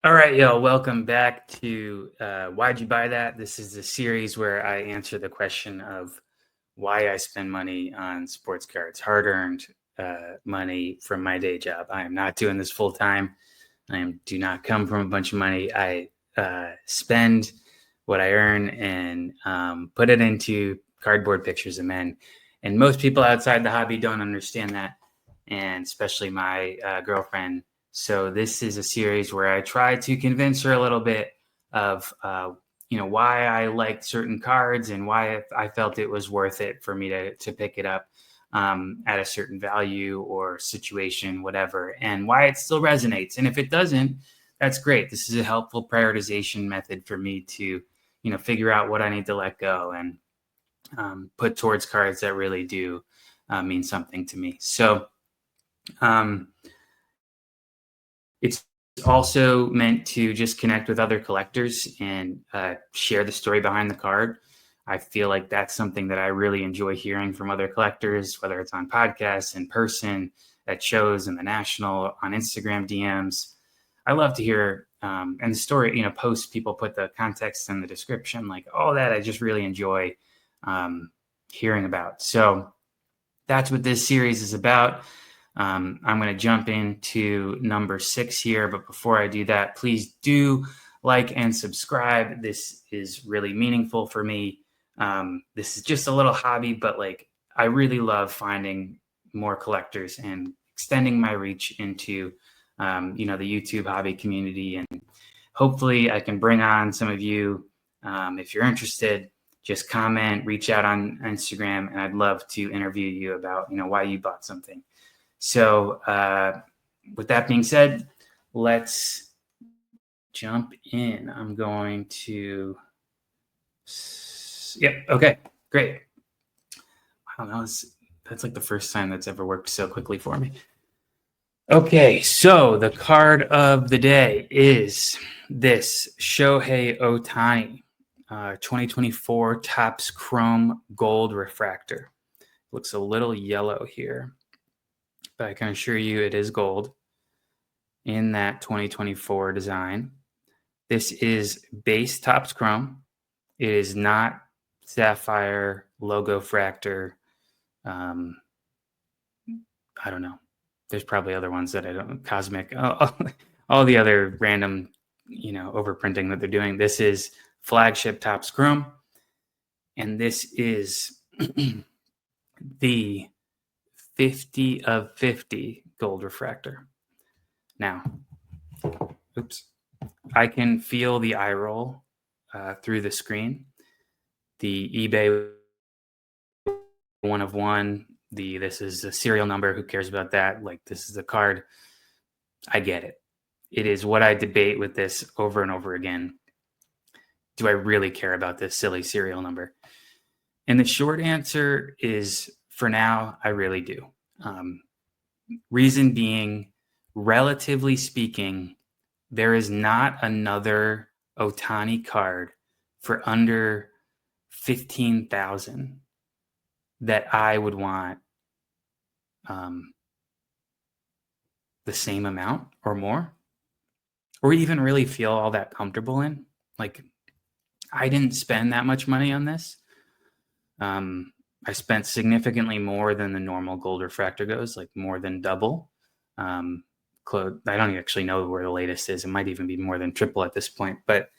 All right, y'all. Welcome back to Why'd You Buy That? This is the series where I answer the question of why I spend money on sports cards, hard-earned money from my day job. I am not doing this full time. Do not come from a bunch of money. I spend what I earn and put it into cardboard pictures of men. And most people outside the hobby don't understand that, and especially my girlfriend. So this is a series where I try to convince her a little bit of why I liked certain cards and why I felt it was worth it for me to pick it up at a certain value or situation, whatever, and why it still resonates. And if it doesn't, that's great. This is a helpful prioritization method for me to figure out what I need to let go and put towards cards that really do mean something to me. So it's also meant to just connect with other collectors and share the story behind the card. I feel like that's something that I really enjoy hearing from other collectors, whether it's on podcasts, in person, at shows, in the National, on Instagram DMs. I love to hear and the story, posts people put the context in the description, like all that. I just really enjoy hearing about. So that's what this series is about. I'm going to jump into number 6 here, but before I do that, please do like and subscribe. This is really meaningful for me. This is just a little hobby, but I really love finding more collectors and extending my reach into the YouTube hobby community, and hopefully I can bring on some of you. If you're interested, just comment, reach out on Instagram, and I'd love to interview you about why you bought something. So with that being said, let's jump in. I'm going to, yep, okay, great. Wow, that's like the first time that's ever worked so quickly for me. Okay, so the card of the day is this Shohei Ohtani 2024 Topps Chrome Gold Refractor. Looks a little yellow here, but I can assure you it is gold in that 2024 design. This is base Topps Chrome. It is not sapphire, logo fractor. I don't know. There's probably other ones that I don't, cosmic, all the other random, overprinting that they're doing. This is flagship Topps Chrome. And this is the 50 of 50 gold refractor. Now, oops, I can feel the eye roll through the screen. The eBay 1 of 1, this is a serial number. Who cares about that? This is a card. I get it. It is what I debate with this over and over again. Do I really care about this silly serial number? And the short answer is, for now, I really do. Reason being, relatively speaking, there is not another Ohtani card for under 15,000 that I would want the same amount or more, or even really feel all that comfortable in. I didn't spend that much money on this. I spent significantly more than the normal gold refractor goes, more than double. I don't actually know where the latest is. It might even be more than triple at this point. But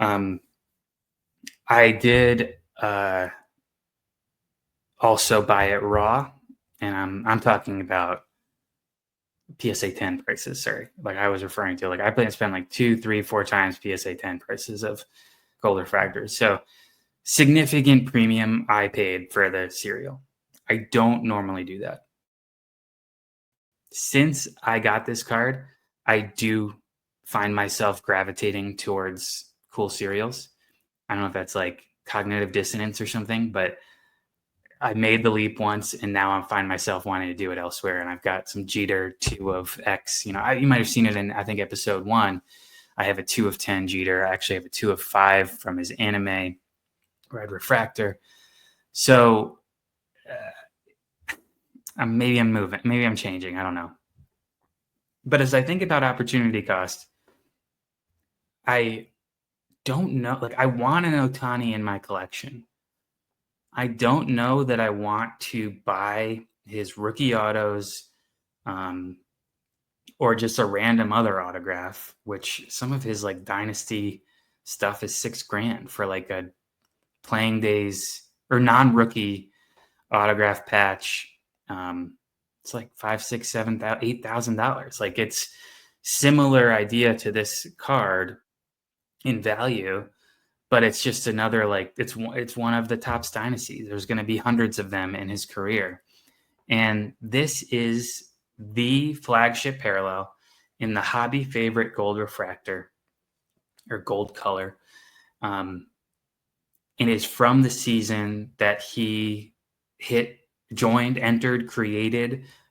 I did also buy it raw, and I'm talking about PSA 10 prices. Sorry, I was referring to, I plan to spend 2, 3, 4 times PSA 10 prices of gold refractors. So significant premium I paid for the cereal. I don't normally do that. Since I got this card, I do find myself gravitating towards cool cereals. I don't know if that's cognitive dissonance or something, but I made the leap once, and now I find myself wanting to do it elsewhere. And I've got some Jeter 2 of X. You might have seen it in, I think, episode 1. I have a 2 of 10 Jeter. I actually have a 2 of 5 from his anime red refractor. So maybe I'm moving. Maybe I'm changing. I don't know. But as I think about opportunity cost, I don't know. Like, I want an Ohtani in my collection. I don't know that I want to buy his rookie autos, um, or just a random other autograph, which some of his like dynasty stuff is 6 grand for like a playing days or non-rookie autograph patch. It's like five, six, $8,000. Like, it's similar idea to this card in value, but it's just another, like, it's one of the top dynasties. There's going to be hundreds of them in his career, and this is the flagship parallel in the hobby favorite gold refractor or gold color. It is from the season that he created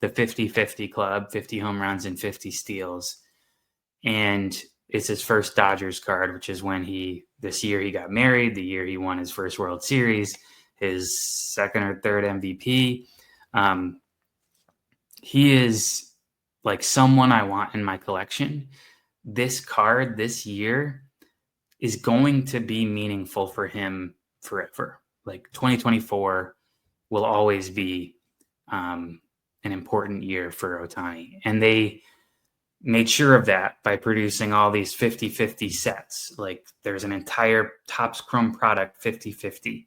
the 50-50 club, 50 home runs and 50 steals. And it's his first Dodgers card, which is when this year he got married, the year he won his first World Series, his second or third MVP. He is like someone I want in my collection. This card this year is going to be meaningful for him forever. Like, 2024 will always be an important year for Ohtani. And they made sure of that by producing all these 50-50 sets. Like, there's an entire Topps Chrome product 50-50,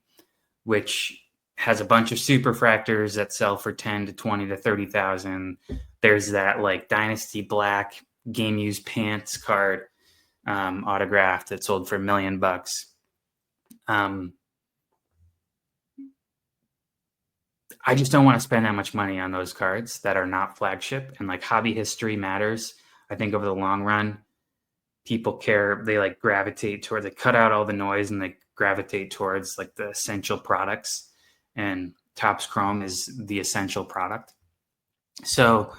which has a bunch of superfractors that sell for 10 to 20 to 30,000. There's that like Dynasty Black game used pants card autograph that sold for $1 million. I just don't want to spend that much money on those cards that are not flagship, and like hobby history matters. I think over the long run, people care. They like gravitate towards, they cut out all the noise and they gravitate towards like the essential products, and Topps Chrome is the essential product. So,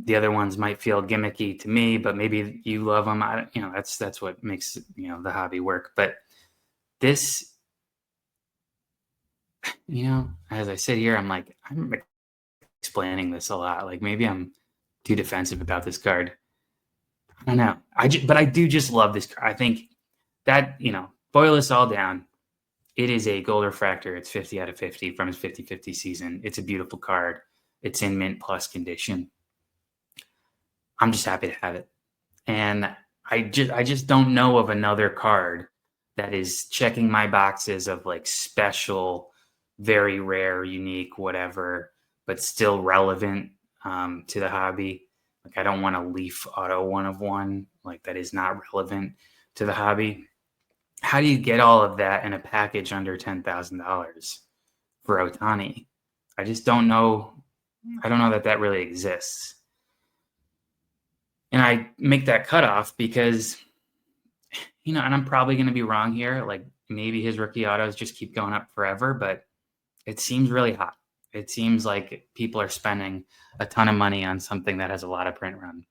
the other ones might feel gimmicky to me, but maybe you love them. That's what makes, the hobby work. But this, as I sit here, I'm explaining this a lot. Like, maybe I'm too defensive about this card. I don't know. But I do just love this card. I think that, boil this all down, it is a gold refractor. It's 50 out of 50 from his 50-50 season. It's a beautiful card. It's in mint plus condition. I'm just happy to have it. And I just don't know of another card that is checking my boxes of like special, very rare, unique, whatever, but still relevant to the hobby. Like, I don't want a Leaf auto 1/1. Like, that is not relevant to the hobby. How do you get all of that in a package under $10,000 for Ohtani? I just don't know. I don't know that really exists. And I make that cutoff because, and I'm probably going to be wrong here. Like, maybe his rookie autos just keep going up forever, but it seems really hot. It seems like people are spending a ton of money on something that has a lot of print run.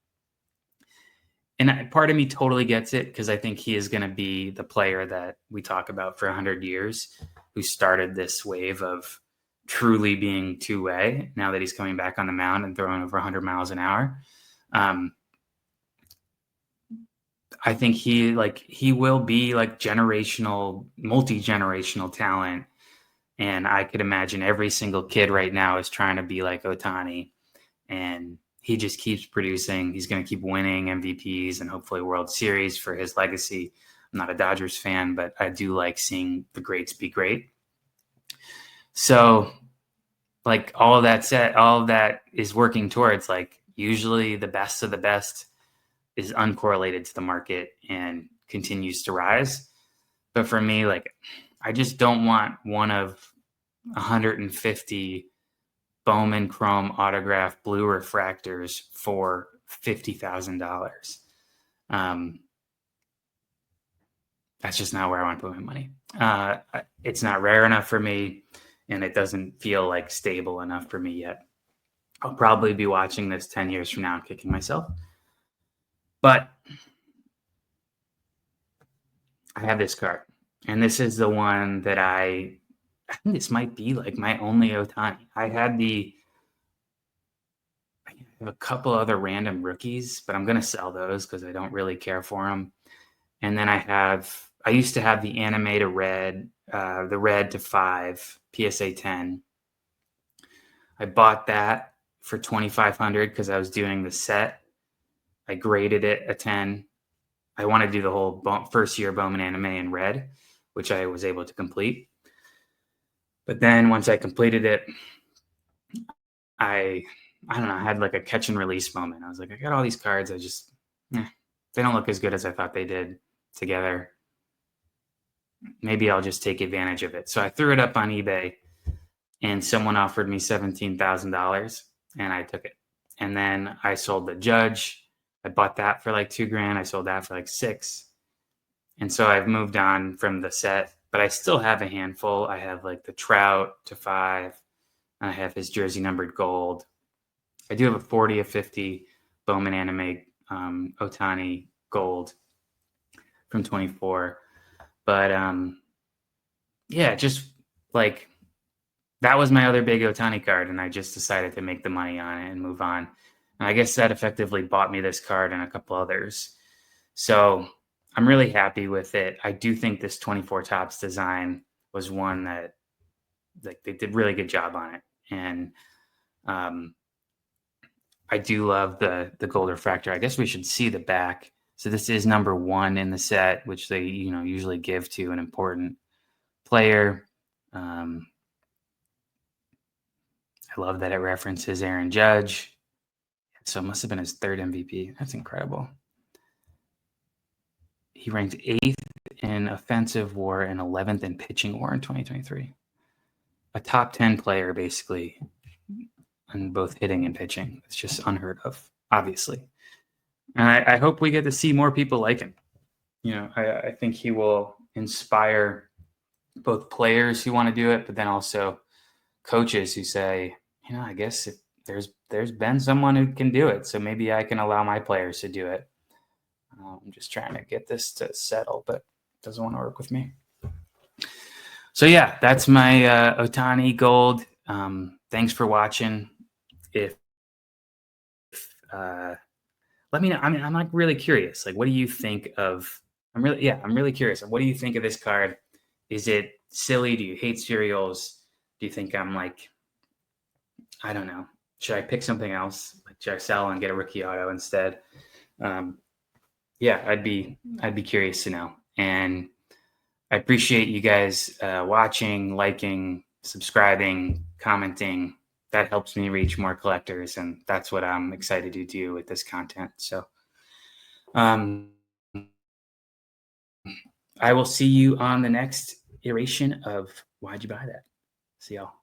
And part of me totally gets it, because I think he is going to be the player that we talk about for 100 years, who started this wave of truly being two-way now that he's coming back on the mound and throwing over 100 miles an hour. I think he will be like multi-generational talent. And I could imagine every single kid right now is trying to be like Ohtani, and he just keeps producing. He's going to keep winning MVPs and hopefully World Series for his legacy. I'm not a Dodgers fan, but I do like seeing the greats be great. So, like, all of that said, all of that is working towards, like, usually the best of the best is uncorrelated to the market and continues to rise. But for me, like, I just don't want one of 150 Bowman Chrome autograph blue refractors for $50,000. That's just not where I want to put my money. It's not rare enough for me, and it doesn't feel like stable enough for me yet. I'll probably be watching this 10 years from now and kicking myself. But I have this card, and this is the one that I think this might be like my only Ohtani. I had have a couple other random rookies, but I'm going to sell those because I don't really care for them. And then I used to have the anime to red, the red to 5 PSA 10. I bought that for 2,500 because I was doing the set. I graded it a 10. I want to do the whole first year Bowman anime in red, which I was able to complete. But then once I completed it, I don't know, I had like a catch and release moment. I was like, I got all these cards. They don't look as good as I thought they did together. Maybe I'll just take advantage of it. So I threw it up on eBay and someone offered me $17,000 and I took it. And then I sold the Judge. I bought that for like $2,000. I sold that for like $6,000. And so I've moved on from the set, but I still have a handful. I have like the Trout to 5. And I have his jersey numbered gold. I do have a 40 of 50 Bowman anime Ohtani gold from 24. But yeah, just like that was my other big Ohtani card, and I just decided to make the money on it and move on. And I guess that effectively bought me this card and a couple others. So I'm really happy with it. I do think this 24 Topps design was one that like they did a really good job on it. And I do love the gold refractor. I guess we should see the back. So this is number 1 in the set, which they usually give to an important player. I love that it references Aaron Judge. So it must have been his 3rd MVP. That's incredible. He ranked 8th in offensive WAR and 11th in pitching WAR in 2023. A top 10 player, basically, on both hitting and pitching. It's just unheard of, obviously. And I hope we get to see more people like him. I think he will inspire both players who want to do it, but then also coaches who say, I guess if there's been someone who can do it, so maybe I can allow my players to do it. I'm just trying to get this to settle, but it doesn't want to work with me. So yeah, that's my Ohtani gold. Thanks for watching. Let me know. I mean, I'm like really curious. Like, what do you think of? I'm really curious. What do you think of this card? Is it silly? Do you hate cereals? Do you think I'm like, I don't know. Should I pick something else? Like, should I sell and get a rookie auto instead? Yeah, I'd be curious to know. And I appreciate you guys watching, liking, subscribing, commenting. That helps me reach more collectors, and that's what I'm excited to do with this content. So I will see you on the next iteration of Why'd You Buy That? See y'all.